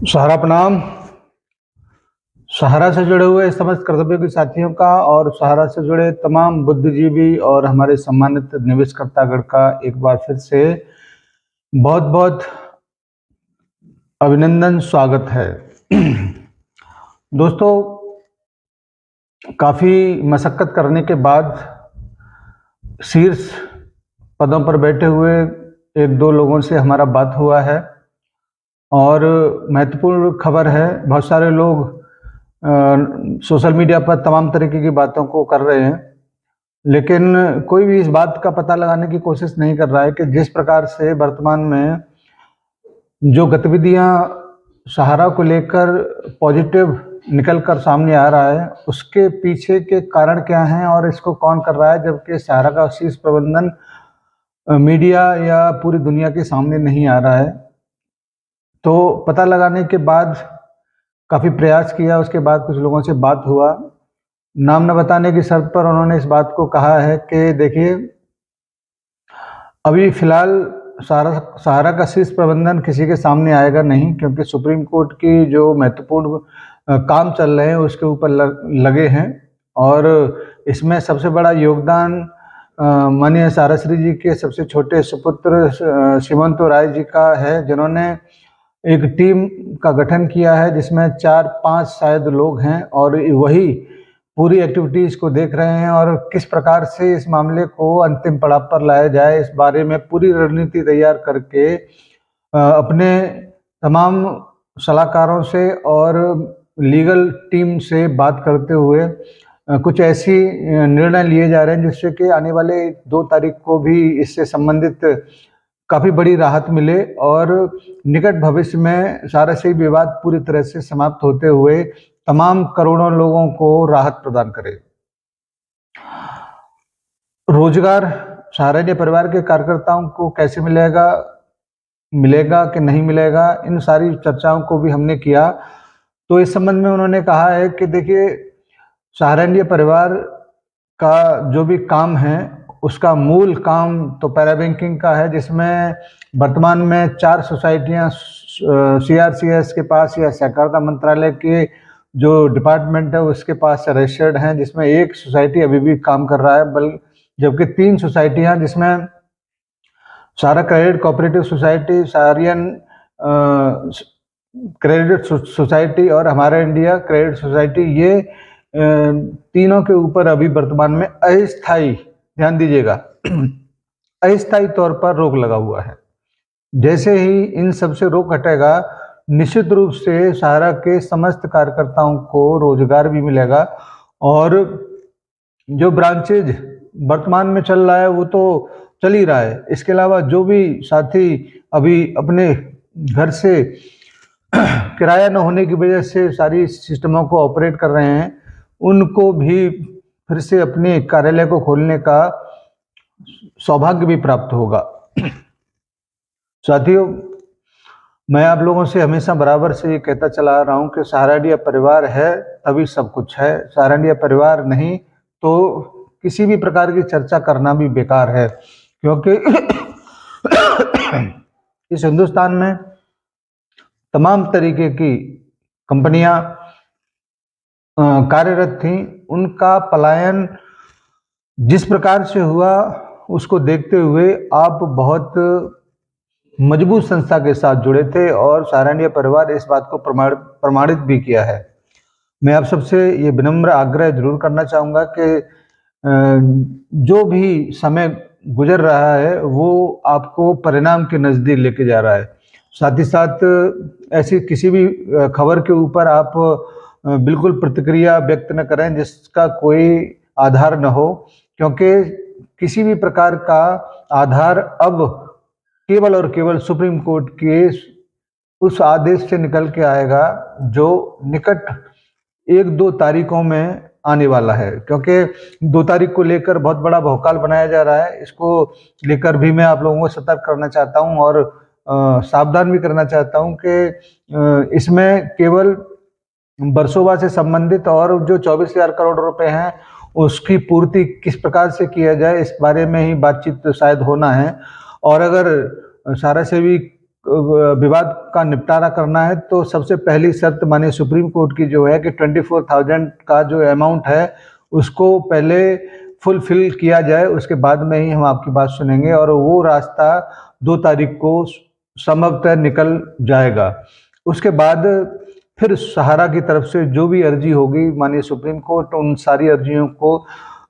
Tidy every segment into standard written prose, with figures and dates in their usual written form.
सहारा प्रणाम। सहारा से जुड़े हुए समस्त कर्तव्योगी साथियों का और सहारा से जुड़े तमाम बुद्धिजीवी और हमारे सम्मानित निवेशकर्तागण का एक बार फिर से बहुत बहुत अभिनंदन, स्वागत है। दोस्तों, काफ़ी मशक्कत करने के बाद शीर्ष पदों पर बैठे हुए एक दो लोगों से हमारा बात हुआ है और महत्वपूर्ण खबर है। बहुत सारे लोग सोशल मीडिया पर तमाम तरीके की बातों को कर रहे हैं, लेकिन कोई भी इस बात का पता लगाने की कोशिश नहीं कर रहा है कि जिस प्रकार से वर्तमान में जो गतिविधियां सहारा को लेकर पॉजिटिव निकल कर सामने आ रहा है, उसके पीछे के कारण क्या हैं और इसको कौन कर रहा है, जबकि सहारा का शीर्ष प्रबंधन मीडिया या पूरी दुनिया के सामने नहीं आ रहा है। तो पता लगाने के बाद काफ़ी प्रयास किया, उसके बाद कुछ लोगों से बात हुआ। नाम न बताने की शर्त पर उन्होंने इस बात को कहा है कि देखिए, अभी फिलहाल सहारा का शीर्ष प्रबंधन किसी के सामने आएगा नहीं, क्योंकि सुप्रीम कोर्ट की जो महत्वपूर्ण काम चल रहे हैं उसके ऊपर लगे हैं। और इसमें सबसे बड़ा योगदान माननीय साराश्री जी के सबसे छोटे सुपुत्र श्रीमंतो राय जी का है, जिन्होंने एक टीम का गठन किया है जिसमें 4-5 शायद लोग हैं और वही पूरी एक्टिविटीज़ को देख रहे हैं और किस प्रकार से इस मामले को अंतिम पड़ाव पर लाया जाए, इस बारे में पूरी रणनीति तैयार करके अपने तमाम सलाहकारों से और लीगल टीम से बात करते हुए कुछ ऐसी निर्णय लिए जा रहे हैं जिससे कि आने वाले 2 तारीख को भी इससे संबंधित काफ़ी बड़ी राहत मिले और निकट भविष्य में सहारा से विवाद पूरी तरह से समाप्त होते हुए तमाम करोड़ों लोगों को राहत प्रदान करे। रोजगार सहारा परिवार के कार्यकर्ताओं को कैसे मिलेगा कि नहीं मिलेगा, इन सारी चर्चाओं को भी हमने किया। तो इस संबंध में उन्होंने कहा है कि देखिए, सहारा परिवार का जो भी काम है उसका मूल काम तो पैरा बैंकिंग का है, जिसमें वर्तमान में 4 सोसाइटियां CRCS के पास या सहकारिता मंत्रालय के जो डिपार्टमेंट है उसके पास रजिस्टर्ड हैं, जिसमें एक सोसाइटी अभी भी काम कर रहा है, जबकि 3 सोसाइटियां जिसमें Sahara credit cooperative society, Sahariyan credit society और हमारा इंडिया क्रेडिट सोसाइटी, ये तीनों के ऊपर अभी वर्तमान में अस्थायी, ध्यान दीजिएगा, अस्थायी तौर पर रोक लगा हुआ है। जैसे ही इन सब से रोक हटेगा, निश्चित रूप से सहारा के समस्त कार्यकर्ताओं को रोजगार भी मिलेगा और जो ब्रांचेज वर्तमान में चल रहा है वो तो चल ही रहा है। इसके अलावा जो भी साथी अभी अपने घर से किराया न होने की वजह से सारी सिस्टमों को ऑपरेट कर रहे हैं, उनको भी फिर से अपने कार्यालय को खोलने का सौभाग्य भी प्राप्त होगा। साथियों, मैं आप लोगों से हमेशा बराबर से ये कहता चला आ रहा हूँ कि सहारा परिवार है तभी सब कुछ है। सहारा परिवार नहीं तो किसी भी प्रकार की चर्चा करना भी बेकार है, क्योंकि इस हिंदुस्तान में तमाम तरीके की कंपनियां कार्यरत थीं। उनका पलायन जिस प्रकार से हुआ उसको देखते हुए आप बहुत मजबूत संस्था के साथ जुड़े थे और सहारा परिवार इस बात को प्रमाणित भी किया है। मैं आप सबसे ये विनम्र आग्रह जरूर करना चाहूँगा कि जो भी समय गुजर रहा है वो आपको परिणाम के नज़दीक लेके जा रहा है। साथ ही साथ ऐसी किसी भी खबर के ऊपर आप बिल्कुल प्रतिक्रिया व्यक्त न करें जिसका कोई आधार न हो, क्योंकि किसी भी प्रकार का आधार अब केवल और केवल सुप्रीम कोर्ट के उस आदेश से निकल के आएगा जो निकट 1-2 तारीखों में आने वाला है, क्योंकि 2 तारीख को लेकर बहुत बड़ा भौकाल बनाया जा रहा है। इसको लेकर भी मैं आप लोगों को सतर्क करना चाहता हूं और सावधान भी करना चाहता हूं कि इसमें केवल वर्सोवा से संबंधित और जो 24,000 करोड़ रुपए हैं उसकी पूर्ति किस प्रकार से किया जाए, इस बारे में ही बातचीत शायद होना है। और अगर सहारा सेवी विवाद का निपटारा करना है तो सबसे पहली शर्त माननीय सुप्रीम कोर्ट की जो है कि 24,000 का जो अमाउंट है उसको पहले फुलफिल किया जाए, उसके बाद में ही हम आपकी बात सुनेंगे और वो रास्ता 2 तारीख को संभवतः निकल जाएगा। उसके बाद फिर सहारा की तरफ से जो भी अर्जी होगी माननीय सुप्रीम कोर्ट उन सारी अर्जियों को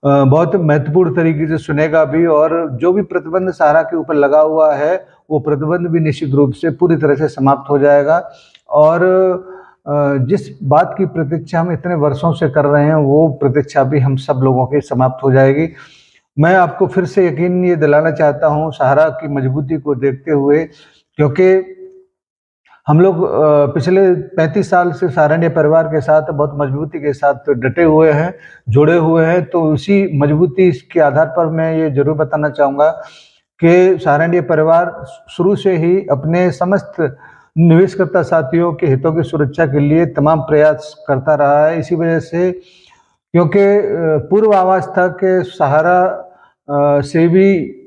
बहुत महत्वपूर्ण तरीके से सुनेगा भी और जो भी प्रतिबंध सहारा के ऊपर लगा हुआ है वो प्रतिबंध भी निश्चित रूप से पूरी तरह से समाप्त हो जाएगा। और जिस बात की प्रतीक्षा हम इतने वर्षों से कर रहे हैं वो प्रतीक्षा भी हम सब लोगों की समाप्त हो जाएगी। मैं आपको फिर से यकीन ये दिलाना चाहता हूँ सहारा की मजबूती को देखते हुए, क्योंकि हम लोग पिछले 35 साल से सहारनीय परिवार के साथ बहुत मजबूती के साथ डटे हुए हैं, जुड़े हुए हैं। तो उसी मजबूती के आधार पर मैं ये जरूर बताना चाहूँगा कि सहारनीय परिवार शुरू से ही अपने समस्त निवेशकर्ता साथियों के हितों की सुरक्षा के लिए तमाम प्रयास करता रहा है। इसी वजह से क्योंकि पूर्व आवाज था कि सहारा से भी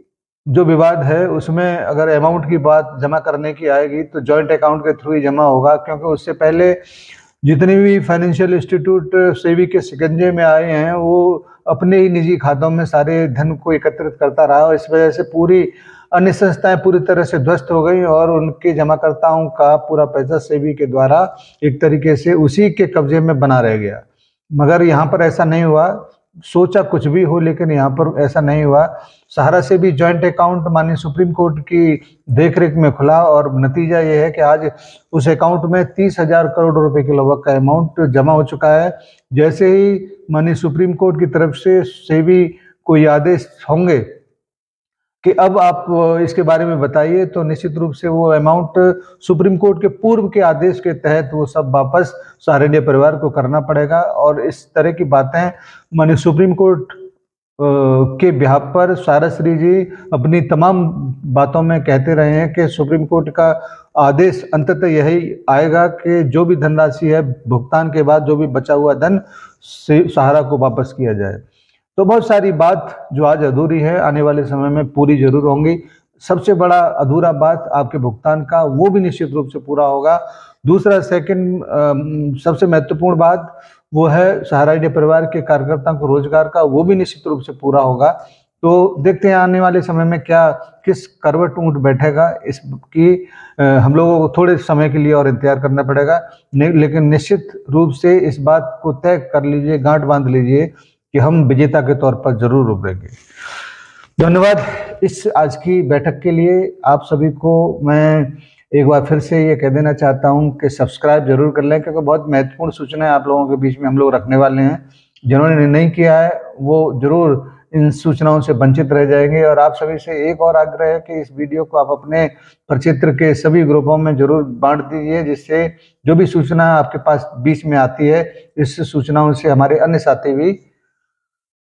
जो विवाद है उसमें अगर अमाउंट की बात जमा करने की आएगी तो जॉइंट अकाउंट के थ्रू ही जमा होगा, क्योंकि उससे पहले जितने भी फाइनेंशियल इंस्टीट्यूट सेवी के शिकंजे में आए हैं वो अपने ही निजी खातों में सारे धन को एकत्रित करता रहा और इस वजह से पूरी अन्य संस्थाएं पूरी तरह से ध्वस्त हो गई और उनके जमाकर्ताओं का पूरा पैसा सेवी के द्वारा एक तरीके से उसी के कब्जे में बना रह गया। मगर यहाँ पर ऐसा नहीं हुआ, सोचा कुछ भी हो लेकिन यहाँ पर ऐसा नहीं हुआ। सहारा से भी जॉइंट अकाउंट माननीय सुप्रीम कोर्ट की देखरेख में खुला और नतीजा ये है कि आज उस अकाउंट में 30,000 करोड़ रुपए के लगभग का अमाउंट जमा हो चुका है। जैसे ही माननीय सुप्रीम कोर्ट की तरफ से सेबी को ये आदेश होंगे कि अब आप इसके बारे में बताइए, तो निश्चित रूप से वो अमाउंट सुप्रीम कोर्ट के पूर्व के आदेश के तहत वो सब वापस सहारनीय परिवार को करना पड़ेगा। और इस तरह की बातें माननीय सुप्रीम कोर्ट के बिहाफ पर सहारा श्री जी अपनी तमाम बातों में कहते रहे हैं कि सुप्रीम कोर्ट का आदेश अंततः यही आएगा कि जो भी धनराशि है भुगतान के बाद जो भी बचा हुआ धन सहारा को वापस किया जाए। तो बहुत सारी बात जो आज अधूरी है आने वाले समय में पूरी जरूर होंगी। सबसे बड़ा अधूरा बात आपके भुगतान का वो भी निश्चित रूप से पूरा होगा। दूसरा सबसे महत्वपूर्ण बात वो है सहारनीय परिवार के कार्यकर्ताओं को रोजगार का, वो भी निश्चित रूप से पूरा होगा। तो देखते हैं आने वाले समय में क्या किस करवट ऊँट बैठेगा, इसकी हम लोगों को थोड़े समय के लिए और इंतजार करना पड़ेगा। लेकिन निश्चित रूप से इस बात को तय कर लीजिए, गांठ बांध लीजिए कि हम विजेता के तौर पर जरूर उभरेंगे। धन्यवाद इस आज की बैठक के लिए। आप सभी को मैं एक बार फिर से ये कह देना चाहता हूँ कि सब्सक्राइब जरूर कर लें, क्योंकि बहुत महत्वपूर्ण सूचनाएं आप लोगों के बीच में हम लोग रखने वाले हैं। जिन्होंने नहीं किया है वो जरूर इन सूचनाओं से वंचित रह जाएंगे। और आप सभी से एक और आग्रह है कि इस वीडियो को आप अपने प्रचित्र के सभी ग्रुपों में जरूर बांट दीजिए, जिससे जो भी सूचना आपके पास बीच में आती है इस सूचनाओं से हमारे अन्य साथी भी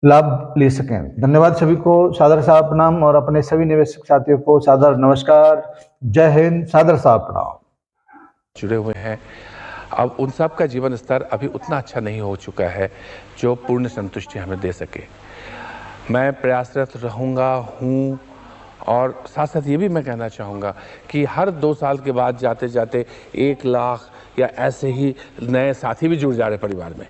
लाभ ले सकें। धन्यवाद सभी को, सादर सा प्रणाम और अपने सभी निवेशक साथियों को सादर नमस्कार। जय हिंद, सादर सा प्रणाम। जुड़े हुए हैं, अब उन सब का जीवन स्तर अभी उतना अच्छा नहीं हो चुका है जो पूर्ण संतुष्टि हमें दे सके। मैं प्रयासरत रहूँगा हूँ और साथ साथ ये भी मैं कहना चाहूँगा कि हर 2 साल के बाद जाते जाते 1 लाख या ऐसे ही नए साथी भी जुड़ जा रहे परिवार में।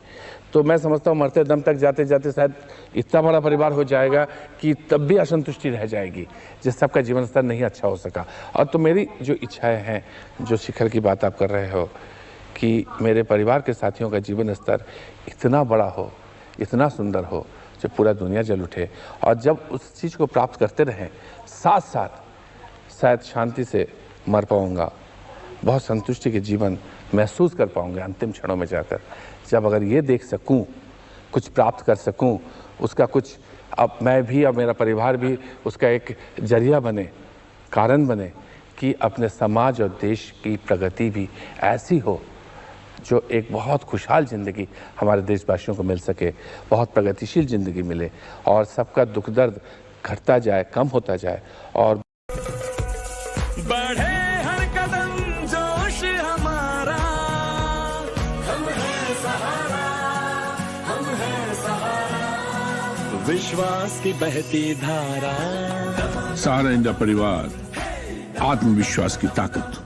तो मैं समझता हूँ मरते दम तक जाते जाते शायद इतना बड़ा परिवार हो जाएगा कि तब भी असंतुष्टि रह जाएगी, जिस सबका जीवन स्तर नहीं अच्छा हो सका। और तो मेरी जो इच्छाएं हैं, जो शिखर की बात आप कर रहे हो कि मेरे परिवार के साथियों का जीवन स्तर इतना बड़ा हो, इतना सुंदर हो, जो पूरा दुनिया जल उठे। और जब उस चीज़ को प्राप्त करते रहें साथ साथ शायद शांति से मर पाऊँगा, बहुत संतुष्टि के जीवन महसूस कर पाऊँगा अंतिम क्षणों में जाकर। जब अगर ये देख सकूं, कुछ प्राप्त कर सकूं, उसका कुछ अब मैं भी और मेरा परिवार भी उसका एक जरिया बने, कारण बने कि अपने समाज और देश की प्रगति भी ऐसी हो जो एक बहुत खुशहाल ज़िंदगी हमारे देशवासियों को मिल सके, बहुत प्रगतिशील ज़िंदगी मिले और सबका दुख दर्द घटता जाए, कम होता जाए और बढ़े हर कदम जोश हमारा, हम हैं सहारा, हम हैं सहारा, विश्वास की बहती धारा। सहारा इंडिया परिवार आत्मविश्वास की ताकत।